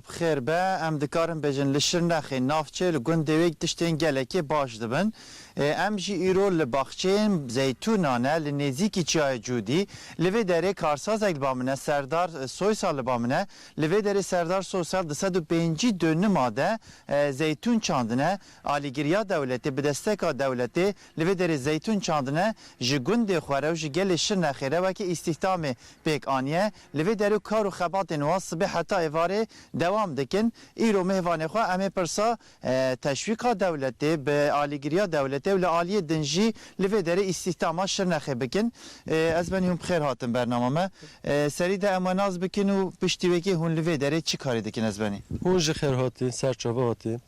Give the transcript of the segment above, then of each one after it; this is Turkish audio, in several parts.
بخیر به ام دکارم بجن لشر نخی نافچه لگون دویگ تشتین گلکی باش دبن ام جی ایرو لباخچین زیتونانه لنزیکی چای جودی لوی داره کارساز اگل بامنه سردار سویسال بامنه لوی داره سردار سویسال 205 دönüm ماده زیتون چاندنه آلیگریا دولتی به دستکا دولتی لوی داره زیتون چاندنه جگون دی خواره و جگل لشر نخیره و که استخدام پیک آنیه لوی داره کار و خبات نواس به حتی ایواره دوام دکن ایرو مهوانه خواه امه پرسا تشویق دولتی به آلیگریا دولتی و عالی دنجی لوی داره استخدام شرنخه بکن از بنیوم بخیر هاتم برنامه ما سری ده اماناز بکن و پشتی بکی هون لوی داره چی کاری دکن از بنی هون جی خیر هاتی سرچوه هاتی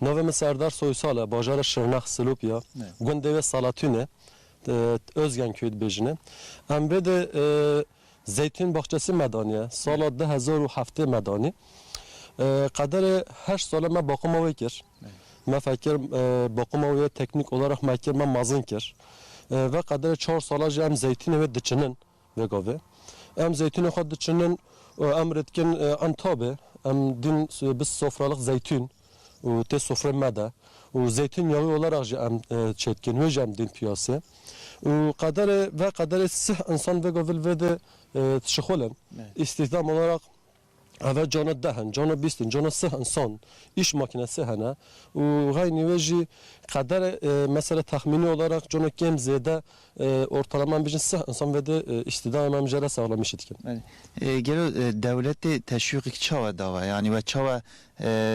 نوم سردار سویساله باجار شرنخ سلوپیا گنده و سالاتونه özgen köyde bejine emre de zeytin bahçesi medaniye sala 2007 medani kadar her sala me bakıma vekir me fakir bakıma ve teknik olarak mekir me mazın kir ve kadar 4 sala jam zeytin ve dıçının ve gave em zeytin xod dıçının emretkin antabe em din biz sofralık zeytin و ته سفره مده و زیتون یاوی olarak am çetkin ve jam din piyasa و قدر سه انسان ve gavil ve de şıkholen istihdam olarak evet canı dehen, canı bistin, canı seh insan iş makinesi hene و gayni veji kadar mesela tahmini olarak canı kem zede ortalama bir seh insan ve de istihdam amcara sağlamış etkin. Gelo devleti teşvik çava dava yani ve çava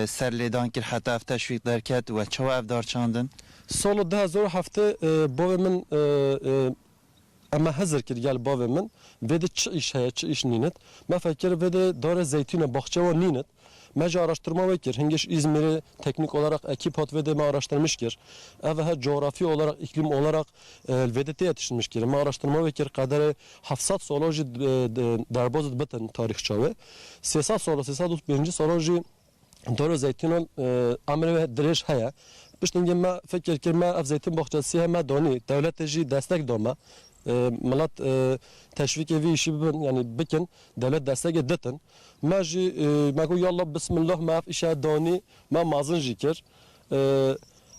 serledan kir hatta teşvik derket ve çava evdar çandın. Solo 2007 bovemin ama hazır ki gel bovemin ve de çi iş heye çi iş ninet me fakir ve de dare zeytine bahçe ve ninet mece araştırma vekir hengeş İzmir'i teknik olarak ekip hat ve de me araştırmışkir ve her coğrafi olarak iklim olarak ve de yetişmişkir me araştırma vekir kadar hafsat soloji derbozit beten tarih çave sesat solo sesat birinci soloji dare zeytine amre ve direş heye Piştingen me fikir kirme ev zeytin bahçesi heme doni devlet jî destek doma millet teşvik evi işi bin yani bikin devlet destek editin me jî me gu yallah bismillah me ev işe doni me mazın jî kir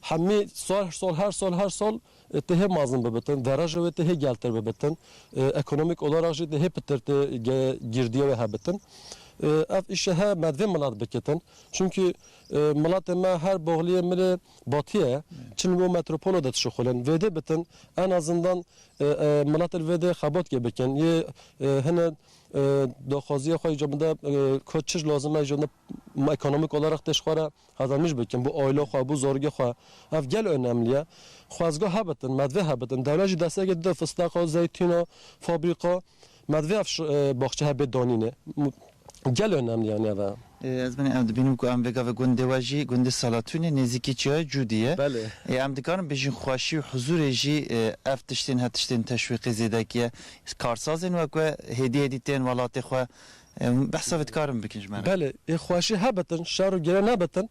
hemî her sol tehe mazın bibitin veraj ve tehe geltir bibitin ekonomik olarak jî tehe pitir girdiye ve hebitin ev işe he medve millet bikitin çünkü millet me her boğliye mire batıya çin bu metropolu da tşokulen ve de bitin en azından millet ve de xabat gibi bikin ye hene doxaziye xoy jomda koçiş lazım ejonda ekonomik olarak teşkhara kazanmış bikin bu aile xo bu zorge xo ev gel önemliye xwazga habitin medve habitin devlet destek de fıstık zeytin fabrika medve bahçe habe donine gel önemli yani eve. از بنی ام دبینم که ام وگا و گنده واجی گنده سالاتونه نزدیکی چای جودیه. بله. ام دکارم بجین خواشی و حضور جی افتشتین هتشتین تشویق زیدکیه کارسازن و که هدیه دیتین ولات خو بحثافت کارم بکنج من. بله. خواشی هبتن شهر گره نبتن.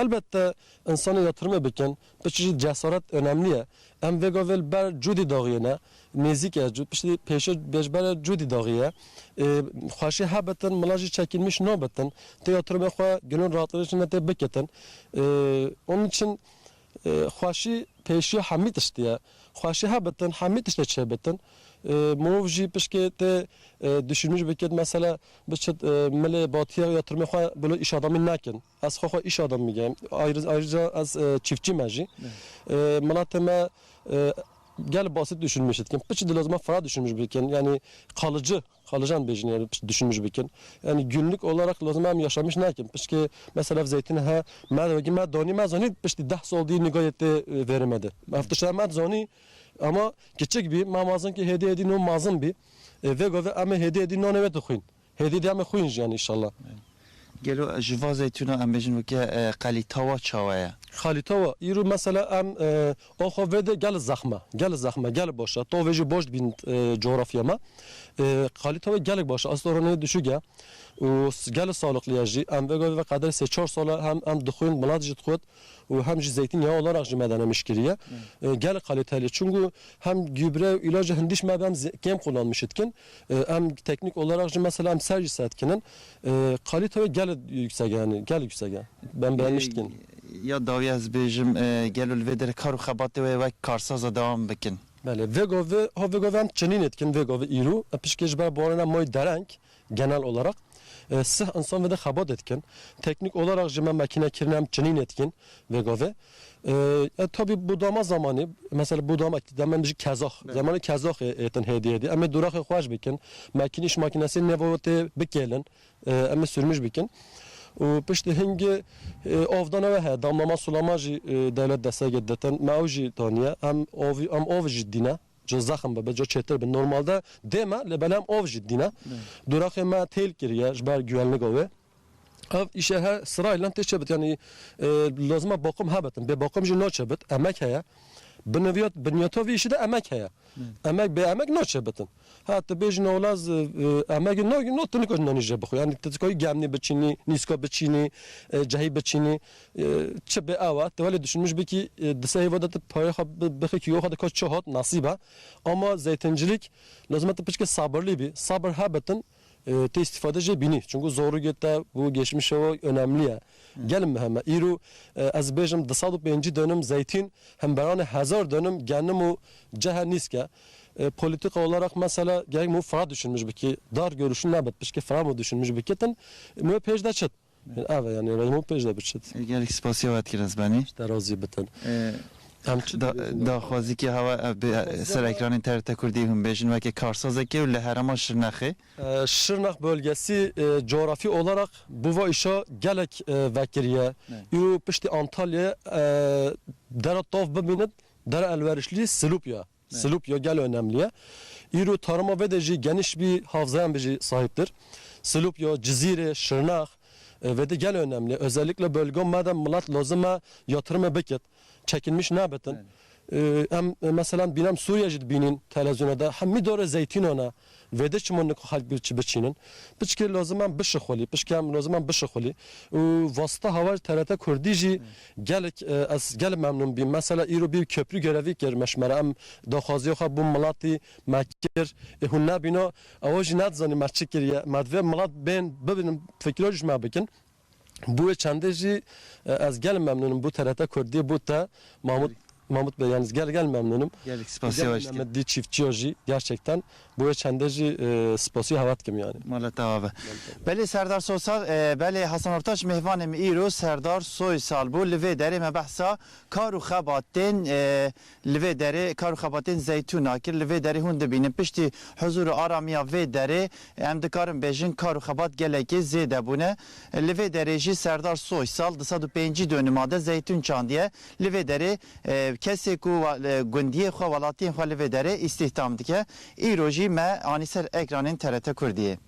Elbette insanı yatırma bikin, bir çeşit cesaret önemliye. Em vegavel ber cudi dağıyına, nezik ya, işte peşe bejber cudi dağıya. Xaşi habetin, malajı çekilmiş nabetin. Te yatırma xwa gönül rahatlığı için te bikitin. Onun için xaşi peşe hamit işte. Xaşi habetin, hamit işte çebetin. Movji pişke te düşünmüş biket mesela biçet mele batıya yatırma xwa böyle iş adamı nakin. Az xwa iş adamı miyim. Ayrıca az çiftçi maji. Malatema gel basit düşünmüş etken. Peki dilazma fara düşünmüş biken. Yani kalıcan bejin yani düşünmüş biken. Yani günlük olarak lazım hem yaşamış nakin. Peki mesela zeytin ha madem doni mazoni peki 10 sol diye nigayette veremedi. Haftışa madzoni ama geçecek bir mamazın ki hediye edin o mazın bir ve gove ama hediye edin o evet okuyun. Hediye de ama okuyun yani inşallah. Gelo jiva zeytuna ام بجین وکی قلیتاوا چاویه. Xalitava iru mesela em o xovede gel zahme gel başa to veji boş bin coğrafyama Xalitava gel başa aslında ne düşüge و gel sağlıklı yaji em ve kadar 4 sala hem duxun milad jitxut و hem zeytin yağı olarak jimeden emişkiriye gel kaliteli çünkü hem gübre ilacı hindiş mebem kem kullanmış etkin hem teknik olarak mesela hem sergi setkinin kaliteli gel gel yüksek yani gel yüksek yani. Ben beğenmiştim. Ya davî ez bêjim gelo li vê derê kar û xebatê wê wek karsaza devam bikin. Bele vego hem çinin etkin vego ve iru pişkeş ber borana moy derenk genel olarak sıh insan ve de xabat etkin teknik olarak jime makine kirnem çinin etkin vego ve tabi budama zamanı mesela budama zaman bir kazak zamanı kazak etin hediye ediyor ama durak hoş bikin makine iş makinesi nevote bikelin ama sürmüş bikin و پشت هنگ آفدان و ها دامنما سلاماجی دولت دسته گدتن موجی دانیه هم آوجی دینه جو زخم به جو چتر به نرمالده دما لبلام آوجی دینه دوراخ ما تیل کریه جبر güvenlik اوه اف işe her sırayla teşebbüt yani lazım bakım habetın be bakım jino çebet emek haya بنیاتو ویشی ده امک هیا امک به امک نچبتن حتی بیش نولز امک نه تنیکش ننیجه بخو یعنی تتکای گمنی بچینی نیسکا بچینی جهی بچینی چه به آوا تولی düşünmüş بکی دسته هیوادت پای خب بخی کیو خود کاش چهات نصیبه اما زیتنجیlik لازم تپیش sabırlı bir sabır habetın te istifadece bini çünkü zoru gette bu geçmiş o önemli ya gelin mi hemen iru az bejim 205 dönüm zeytin hem berane 1000 dönüm gennim o ceheniske politika olarak mesela gerek mu fra düşünmüş ki dar görüşün ne bitmiş ki fra mı düşünmüş bir ketin mu pejde çıt evet yani mu pejde bir çıt gelek spasiya et kiraz beni işte razı biten daxwazî ki hava ser ekranên TRT Kurdî hûn bêjin wekî karsazekê û li herema Şirnexê. Şırnak bölgesi coğrafi olarak bu işe gelek vekiriye. Yu pişti Antalya dere tav bibinin dere elverişli Silupya. Silupya gel önemliye. Yu tarıma ve de geniş bir havzaya bir sahiptir. Silupya, Cizire, Şırnak ve de gel önemli. Özellikle bölge madem millet lazıma yatırım beket. Çekilmiş ne betin? Hem mesela binem Suriye binin televizyonda hem mi doğru zeytin ona ve de çimonluk halk bir çibçinin. Pişki lazım bişxoli, pişki lazım bişxoli. Vasta hava TRT Kurdiji gelek az gel memnun bim. Mesela İro bir köprü görevi kermiş meram daxwaziyo xab bu milati makir hunna bino avaj nadzani marçikiriye madve milat ben bibinin fikroj ma bikin. Bu çandeci az gel memnunum bu TRT Kurdi bu da Mahmut Bey yalnız gel memnunum. Gelek spasiya var. Mehmet çiftçi gerçekten bu çandeci spasiya havat kim yani. Malata abi. Beli Serdar Soysal, beli Hasan Ortaç mehvanım İro Serdar Soysal bu live deri me bahsa karu xabatin live deri karu xabatin zeytun akir live deri hunde binin pişti huzuru aramiya ve deri em dikarim bejin karu xabat geleki zede bune live deri Serdar Soysal 205 dönümade zeytun çandiye live deri kesi ku gundiye xavalatiyen xalive deri istihdam dike İroji me anisel ekranın TRT Kurdiye.